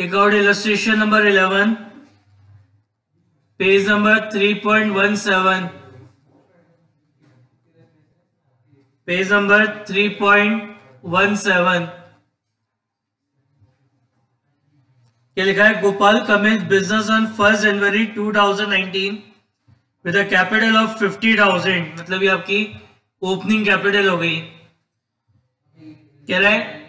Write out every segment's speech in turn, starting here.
Take out illustration number 11, page number 3.17. Page number 3.17. क्या लिखा है? Gopal commence business on 1 January 2019 with a capital of 50,000. मतलब ये आपकी ओपनिंग कैपिटल हो गई. कह रहा है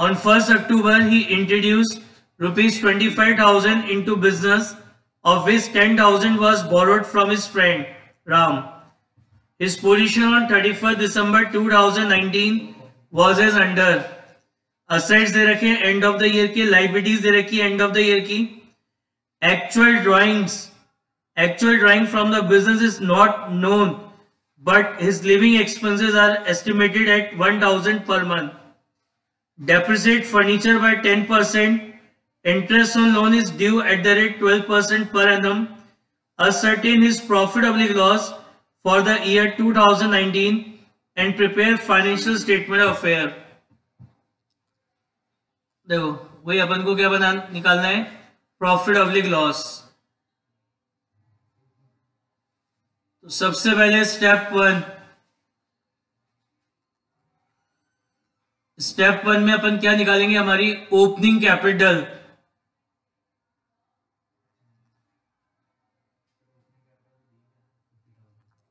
on 1st October he introduced rupees 25,000 into business, of which 10,000 was borrowed from his friend Ram. His position on 31st December 2019 was as under. Assets दे रखे and of the year की, liabilities दे रखी and of the year की. Actual drawing from the business is not known, but his living expenses are estimated at 1,000 per month. Depreciate furniture by 10%. Interest on loan is due at the rate 12% per annum. Ascertain his profit or loss for the year 2019 and prepare financial statement of affair. देखो वही अपन को क्या निकालना है, profit oblique loss. तो सबसे पहले step one में अपन क्या निकालेंगे, हमारी opening capital.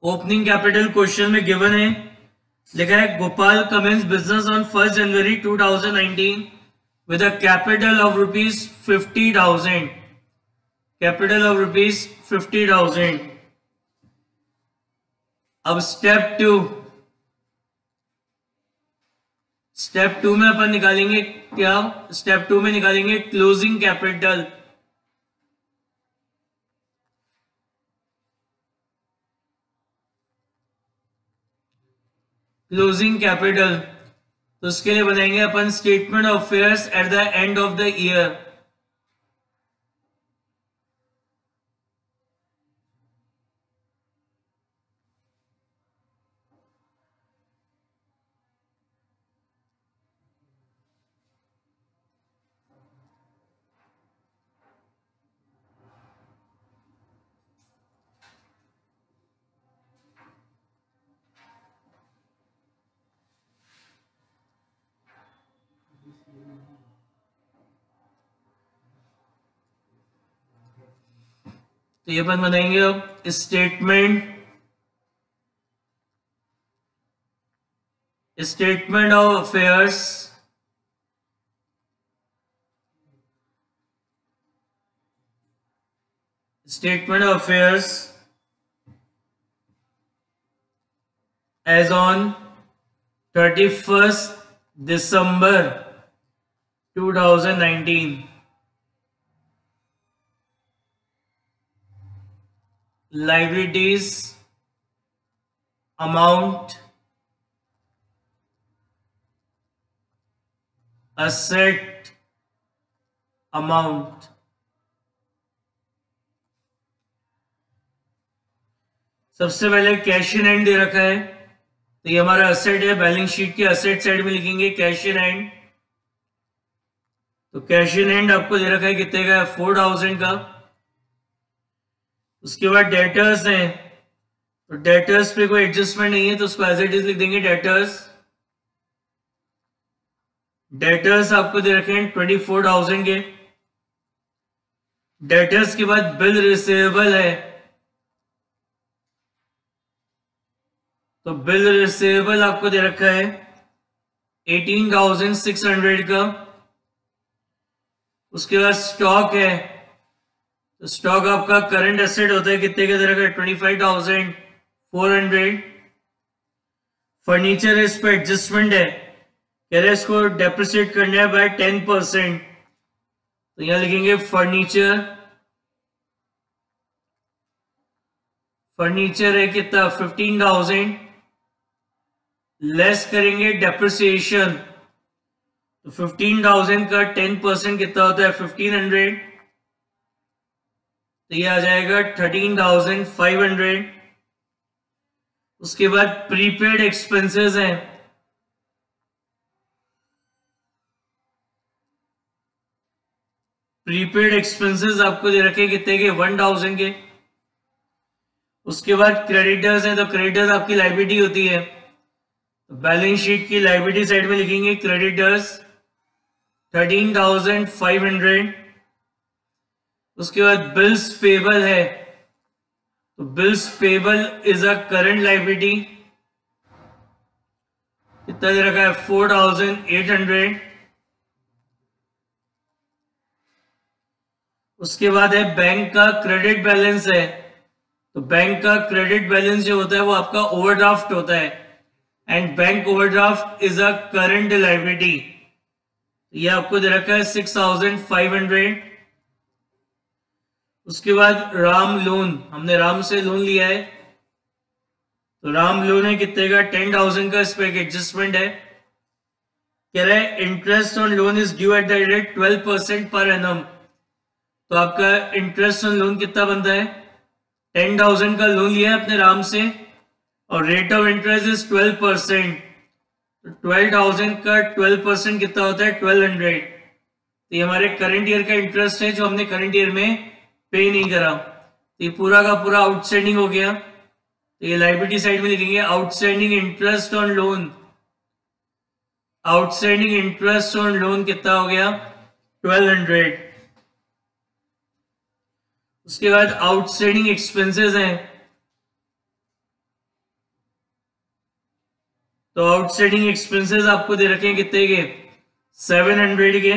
Opening capital question में गिवन है, लिखा है Gopal commence business on 1 January 2019 with a capital of rupees 50,000. Capital of rupees 50,000. अब स्टेप टू में अपन निकालेंगे क्या, स्टेप टू में निकालेंगे क्लोजिंग कैपिटल. क्लोजिंग कैपिटल तो उसके लिए बनाएंगे अपन statement of affairs at the end of the year. तो ये अपन बनाएंगे अब statement of affairs as on 31st December 2019. Liabilities amount, asset amount. सबसे पहले कैश इन हैंड दे रखा है, तो ये हमारा असेट है. बैलेंस शीट के असेट साइड में लिखेंगे कैश इन हैंड. तो कैश इन हैंड आपको दे रखा है कितने का, 4,000 का. उसके बाद डेटर्स हैं, तो डेटर्स पे कोई एडजस्टमेंट नहीं है तो उसको एज इट इज लिख देंगे डेटर्स आपको दे रखे हैं 24,000 के. डेटर्स के बाद बिल रिसीवेबल है, तो बिल रिसीवेबल आपको दे रखा है 18,600 का. उसके बाद स्टॉक है, तो स्टॉक आपका करंट एसेट होता है कितने का दे रखा है, 25,400. फर्नीचर इस पर एडजस्टमेंट है, कह रहे इसको डेप्रिसिएट करना है बाय 10%, तो यहां लिखेंगे फर्नीचर है कितना, 15,000. लेस करेंगे डेप्रिसिएशन, तो 15,000 का 10% कितना होता है, 1,500. तो ये आ जाएगा 13,500. उसके बाद प्रीपेड एक्सपेंसेस हैं, प्रीपेड एक्सपेंसेस आपको दे रखे कितने के, 1000 के। उसके बाद क्रेडिटर्स हैं, तो क्रेडिटर्स आपकी लाइबिलिटी होती है, तो बैलेंस शीट की लाइबिलिटी साइड में लिखेंगे क्रेडिटर्स 13,500। उसके बाद बिल्स पेबल है, तो bills payable is a current liability, कितना दे रखा है, 4,800। उसके बाद है बैंक का क्रेडिट बैलेंस है, तो बैंक का क्रेडिट बैलेंस जो होता है वो आपका ओवरड्राफ्ट होता है, and bank overdraft is a current liability, ये आपको दे रखा है 6,500। उसके बाद राम लोन, हमने राम से लोन लिया है, तो राम लोन है कितने का, 10,000 का, इस पे एक एडजस्टमेंट है, कह रहा है interest on loan is due at the rate 12% per annum, तो आपका इंटरेस्ट ऑन लोन कितना बनता है, 10,000 का लोन लिया है अपने राम से और रेट ऑफ इंटरेस्ट इज 12%, तो 12,000 का 12% कितना होता है, 1,200। तो ये हमारे करंट ईयर का इंटरेस्ट है जो हमने करंट ईयर में पे नहीं करा, तो ये पूरा का पूरा आउटस्टैंडिंग हो गया, तो ये लाइबिलिटी साइड में लिखेंगे outstanding interest on loan, outstanding interest on loan कितना हो गया, 1,200। उसके बाद आउटस्टैंडिंग एक्सपेंसेस हैं, तो आउटस्टैंडिंग एक्सपेंसेस आपको दे रखे हैं कितने के, 700 के।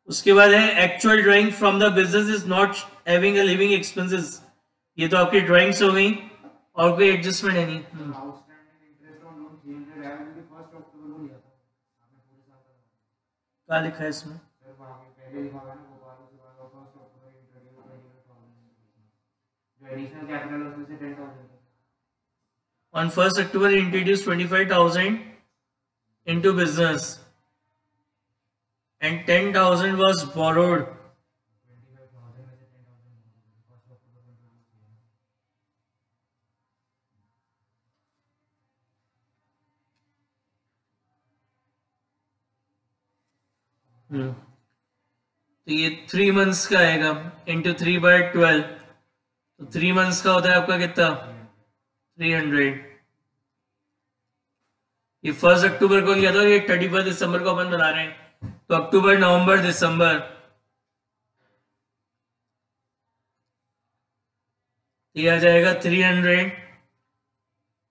उसके बाद है actual drawing from the business is not having a living expenses, ये तो आपकी ड्राइंग्स हो गई और कोई एडजस्टमेंट है नहीं। क्या लिखा है इसमें, on 1st October he introduced 25,000 into business and 10,000 was borrowed. तो ये 3 मंथ्स का आएगा इंटू 3/12, तो 3 मंथ्स का होता है आपका कितना, 300। ये 1 अक्टूबर को लिया था और ये 31 दिसंबर को अपन बना रहे हैं, तो अक्टूबर नवंबर दिसंबर, तो ये आ जाएगा 300,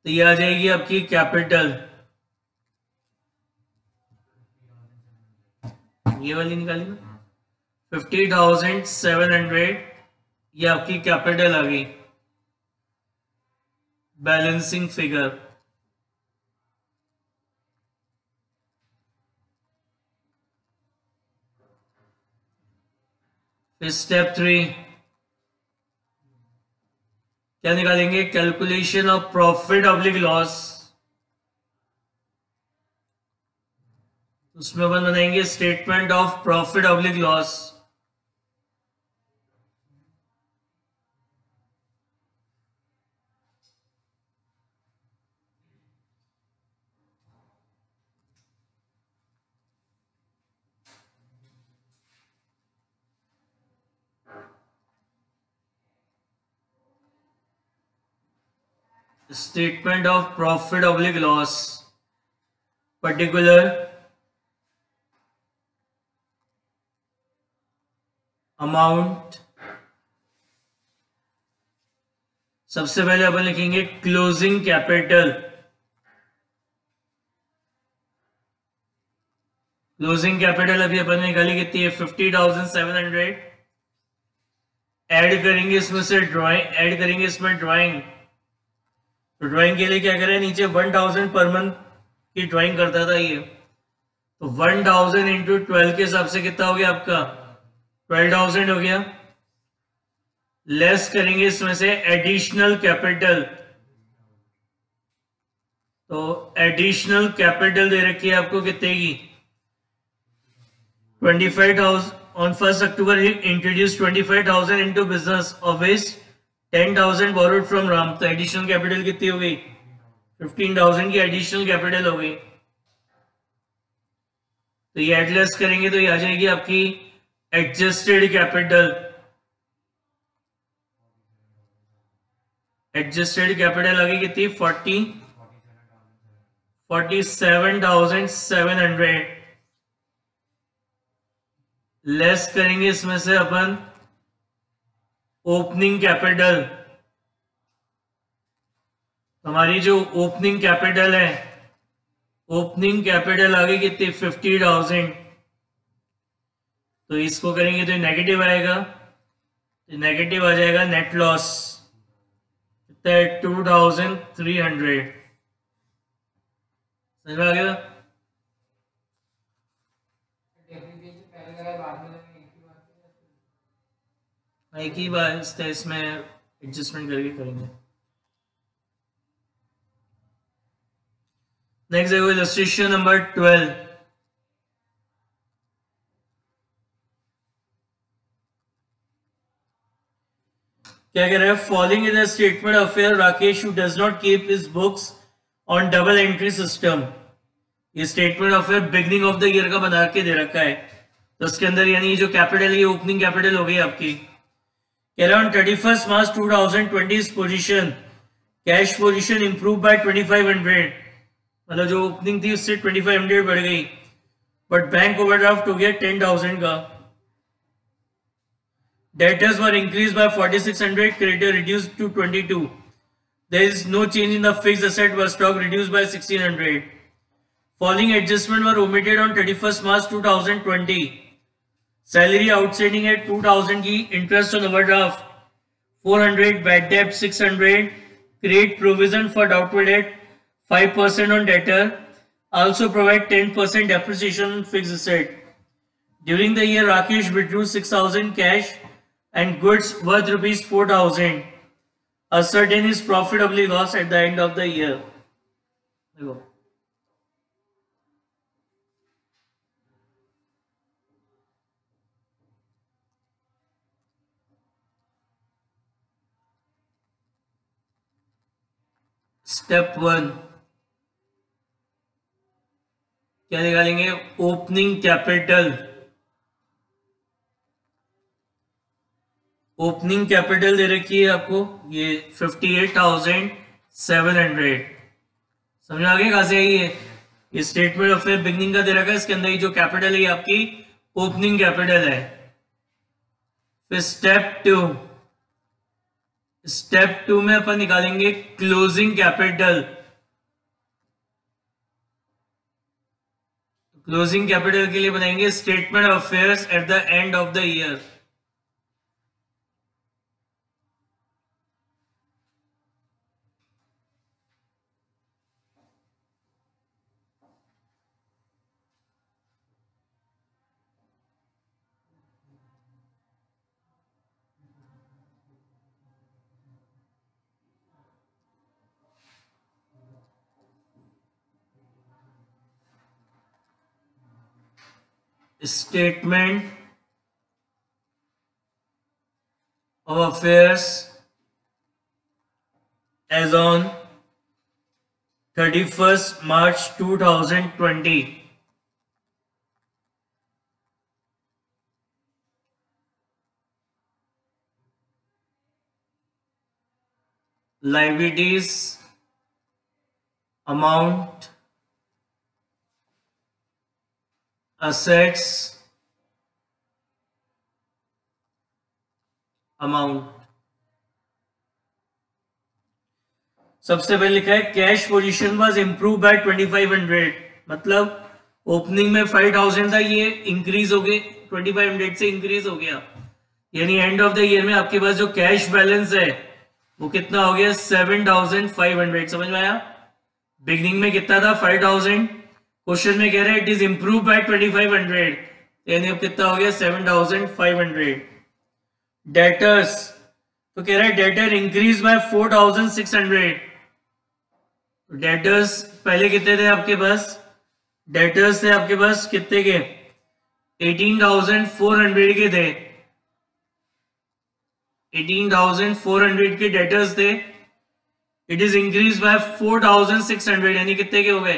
तो ये आ जाएगी आपकी कैपिटल, ये वाली निकाली ना, 50,700, ये आपकी कैपिटल आ गई, बैलेंसिंग फिगर। फिर स्टेप 3 क्या निकालेंगे, calculation of profit oblique loss, उसमें अपन बनाएंगे statement of profit oblique loss. Statement of profit oblique loss, particular amount, सबसे पहले अपन लिखेंगे क्लोजिंग कैपिटल, क्लोजिंग कैपिटल अभी अपन ने निकाली कितनी है, 50,700, ऐड करेंगे इसमें से ड्राइंग, ऐड करेंगे इसमें ड्राइंग, तो ड्राइंग के लिए क्या करें, नीचे 1,000 पर मंथ की ड्राइंग करता था ये, तो 1,000 इंटू 12 के हिसाब से कितना हो गया आपका, 12,000 हो गया। लेस करेंगे इसमें से एडिशनल कैपिटल, तो एडिशनल कैपिटल दे रखी है आपको कितने की, 25,000। On 1 October he introduce 25,000 into business, of which 10,000 borrowed from Ram, तो एडिशनल कैपिटल कितनी हो गई, 15,000 की एडिशनल कैपिटल हो गई। तो ये एड लेस करेंगे तो ये आ जाएगी आपकी एडजस्टेड कैपिटल। एडजस्टेड कैपिटल आ गई कितनी 47,700। लेस करेंगे इसमें से अपन ओपनिंग कैपिटल। हमारी जो ओपनिंग कैपिटल है, ओपनिंग कैपिटल आ गई कितनी 50,000। तो इसको करेंगे तो नेगेटिव आएगा, तो नेगेटिव आ जाएगा नेट लॉस कितना है 2,300। समझ में आ गया? एक ही बात इसमें एडजस्टमेंट करके करेंगे। नेक्स्ट देखो इलस्ट्रेशन नंबर 12। क्या कह रहा है? Following in the statement affair Rakesh who does not keep his books on double entry system. ये statement affair beginning of the year का बना के दे रखा है, तो उसके अंदर यानी जो कैपिटल है ओपनिंग कैपिटल हो गई आपकी। कह रहा है 31 March 2020 position cash position improve by 2500, मतलब जो ओपनिंग थी उससे 2500 बढ़ गई, बट बैंक ओवरड्राफ्ट हो गया 10,000 का। Debtors were increased by 4,600, creditor reduced to 22. There is no change in the fixed asset but stock reduced by 1,600. Following adjustment were omitted on 31st March 2020. Salary outstanding at 2,000 की, interest on overdraft 400, bad debt 600, create provision for doubtful debt 5% on debtor, also provide 10% depreciation on fixed asset. During the year, Rakesh withdrew 6,000 cash and goods worth rupees 4,000. Ascertain his profitably loss at the end of the year. देखो step 1 क्या निकालेंगे? Opening capital. Opening capital दे रखी है आपको ये 58,700। समझ में आ गया? कहां से आई है? ये स्टेटमेंट ऑफ बिगनिंग का दे रखा है, इसके अंदर ये जो कैपिटल है आपकी ओपनिंग कैपिटल है। फिर स्टेप टू में अपन निकालेंगे क्लोजिंग कैपिटल। क्लोजिंग कैपिटल के लिए बनाएंगे statement of affairs at the end of the year. Statement of affairs as on 31st March 2020. Liabilities amount, assets amount। सबसे पहले लिखा है cash position was improve by 2500, मतलब ओपनिंग में 5,000 था, ये इंक्रीज हो गए 2500 से इंक्रीज हो गया, यानी एंड ऑफ द ईयर में आपके पास जो कैश बैलेंस है वो कितना हो गया 7,500। समझ में आया? बिगनिंग में कितना था 5,000, क्वेश्चन में कह रहा है इट इज इंप्रूव बाय 2500, यानी अब कितना हो गया 7,500। डेटर्स तो कह रहा है डेटर इंक्रीज बाय 4,600। डेटर्स पहले कितने थे आपके पास? डेटर्स थे आपके पास कितने के? 18,400 के थे, 18,400 के डेटर्स थे। इट इज इंक्रीज बाय 4,600, यानी कितने के हो गए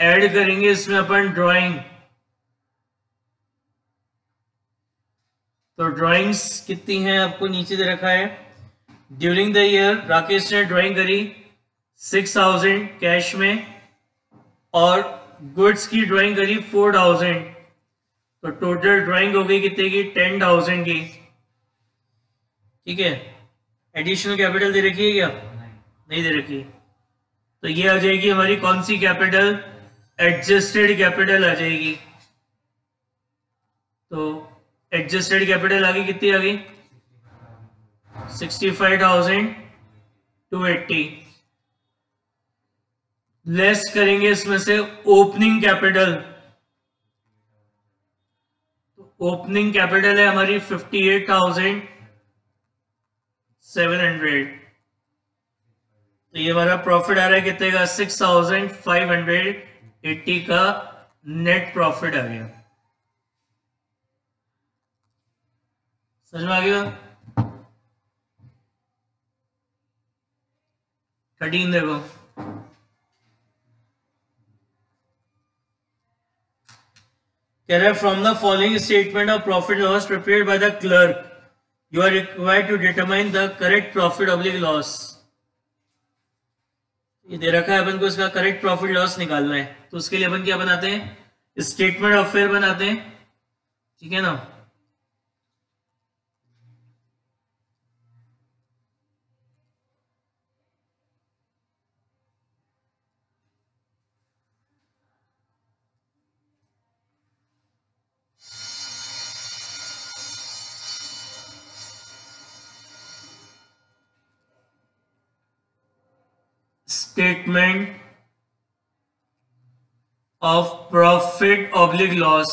ऐड करेंगे इसमें अपन ड्राइंग, तो ड्राइंग्स कितनी हैं आपको नीचे दे रखा है। ड्यूरिंग द ईयर राकेश ने ड्राइंग करी 6000 कैश में और गुड्स की ड्राइंग करी 4000, तो टोटल ड्राइंग हो गई कितने की 10,000 की। ठीक है, एडिशनल कैपिटल दे रखी है क्या? नहीं दे रखी। तो ये आ जाएगी हमारी कौन सी कैपिटल? एडजस्टेड कैपिटल आ जाएगी। तो एडजस्टेड कैपिटल आ गई, कितनी आ गई? 65,280। लेस करेंगे इसमें से ओपनिंग कैपिटल, तो ओपनिंग कैपिटल है हमारी 58,700। तो ये हमारा प्रॉफिट आ रहा है कितने का? 6,580 का नेट प्रॉफिट आ गया। समझ में आ गया? 13 देखो, कह रहा है from the following statement of profit loss prepared by the clerk you are required to determine the correct profit oblique loss. ये दे रखा है अपन को, इसका करेक्ट प्रॉफिट लॉस निकालना है, तो उसके लिए अपन क्या बनाते हैं? स्टेटमेंट ऑफ फेयर बनाते हैं। ठीक है ना? Statement of profit oblique loss,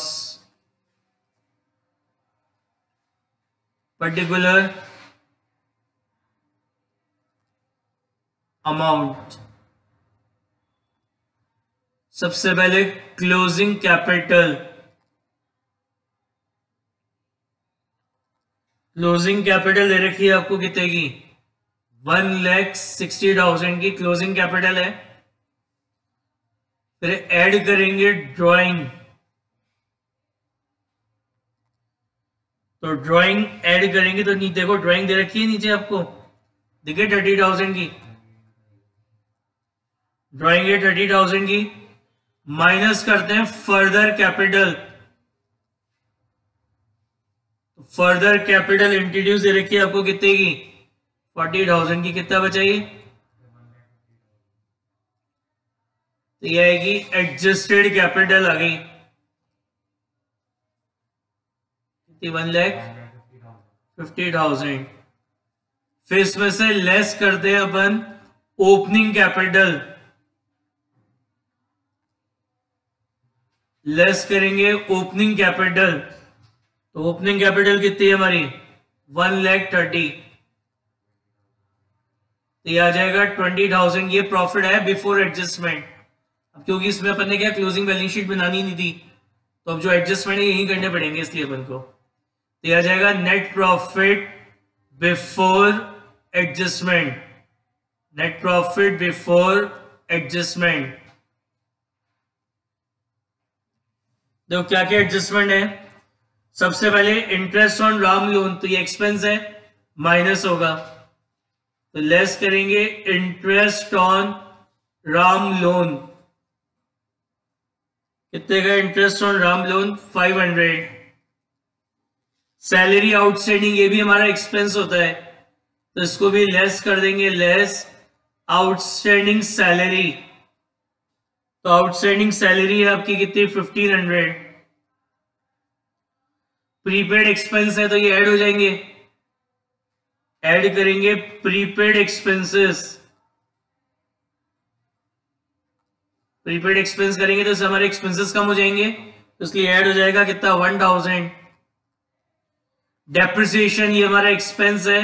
particular amount. सबसे पहले क्लोजिंग कैपिटल, क्लोजिंग कैपिटल दे रखी है आपको कितने की? 1,60,000 की क्लोजिंग कैपिटल है। फिर ऐड करेंगे ड्राइंग, तो ड्राइंग ऐड करेंगे तो नीचे देखो ड्राइंग दे रखी है नीचे आपको, देखिए 30,000 की ड्राइंग है, 30,000 की। माइनस करते हैं further capital, further capital introduce दे रखी है आपको कितने की? 40,000 की। कितना बचाइए? तो ये आएगी एडजस्टेड कैपिटल आ गई 1,50,000। फिर इसमें से लेस करते हैं अपन ओपनिंग कैपिटल, लेस करेंगे ओपनिंग कैपिटल, तो ओपनिंग कैपिटल कितनी है हमारी? 1,30,000। तो ये आ जाएगा 20,000। ये प्रॉफिट है बिफोर एडजस्टमेंट। अब क्योंकि इसमें अपन ने क्या क्लोजिंग बैलेंस शीट बनानी नहीं थी, तो अब जो एडजस्टमेंट है यही करने पड़ेंगे इसलिए अपन को। तो ये आ जाएगा net profit before adjustment, net profit before adjustment. देखो क्या क्या एडजस्टमेंट है। सबसे पहले इंटरेस्ट ऑन राम लोन, तो ये एक्सपेंस है, माइनस होगा, तो लेस करेंगे इंटरेस्ट ऑन राम लोन। कितने का interest on Ram loan? 500। Salary outstanding, ये भी हमारा एक्सपेंस होता है, तो इसको भी लेस कर देंगे, लेस आउटस्टैंडिंग सैलरी। तो आउटस्टैंडिंग सैलरी है आपकी कितनी? 1,500। प्रीपेड एक्सपेंस है तो ये ऐड हो जाएंगे, ऐड करेंगे प्रीपेड एक्सपेंसेस। प्रीपेड एक्सपेंस करेंगे तो हमारे एक्सपेंसेस कम हो जाएंगे, तो इसलिए ऐड हो जाएगा कितना? 1,000। डेप्रिसिएशन, ये हमारा एक्सपेंस है,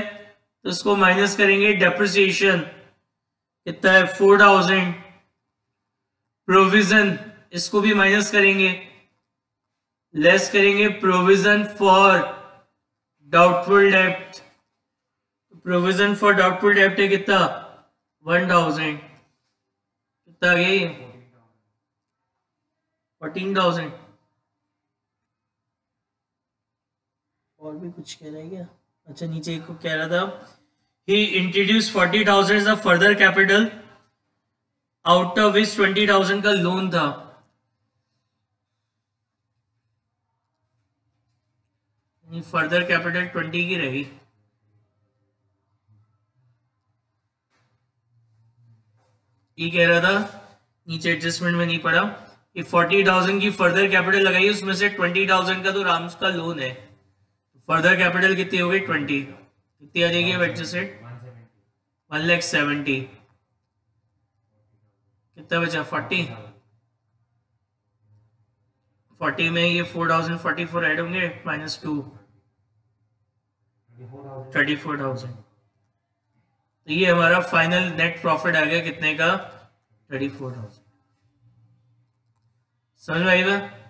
तो इसको माइनस करेंगे, डेप्रिसिएशन कितना है? 4,000। प्रोविजन, इसको भी माइनस करेंगे, लेस करेंगे प्रोविजन फॉर डाउटफुल डेब्ट। प्रोविजन फॉर डाउटफुल डेब्ट है कितना? 1,000। कितना आ गया? 14,000। और भी कुछ कह रहा है क्या? अच्छा नीचे एक को कह रहा था he introduced 40,000 as a further capital out of which 20,000 का लोन था। फर्दर कैपिटल 20 की रही। ये कह रहा था नीचे एडजस्टमेंट में नहीं पड़ा कि 40,000 की फर्दर कैपिटल लगाई, उसमें से 20,000 का तो राम्स का लोन है। फर्दर कैपिटल कितनी हो गई? 20। कितनी आ जाएगी एडजस्टेड? 1,70,000। कितना बचा? 40 में ये 4,044 ऐड होंगे -2 34,000। तो ये हमारा फाइनल नेट प्रॉफिट आ गया कितने का? 34,000। समझ में आई बात?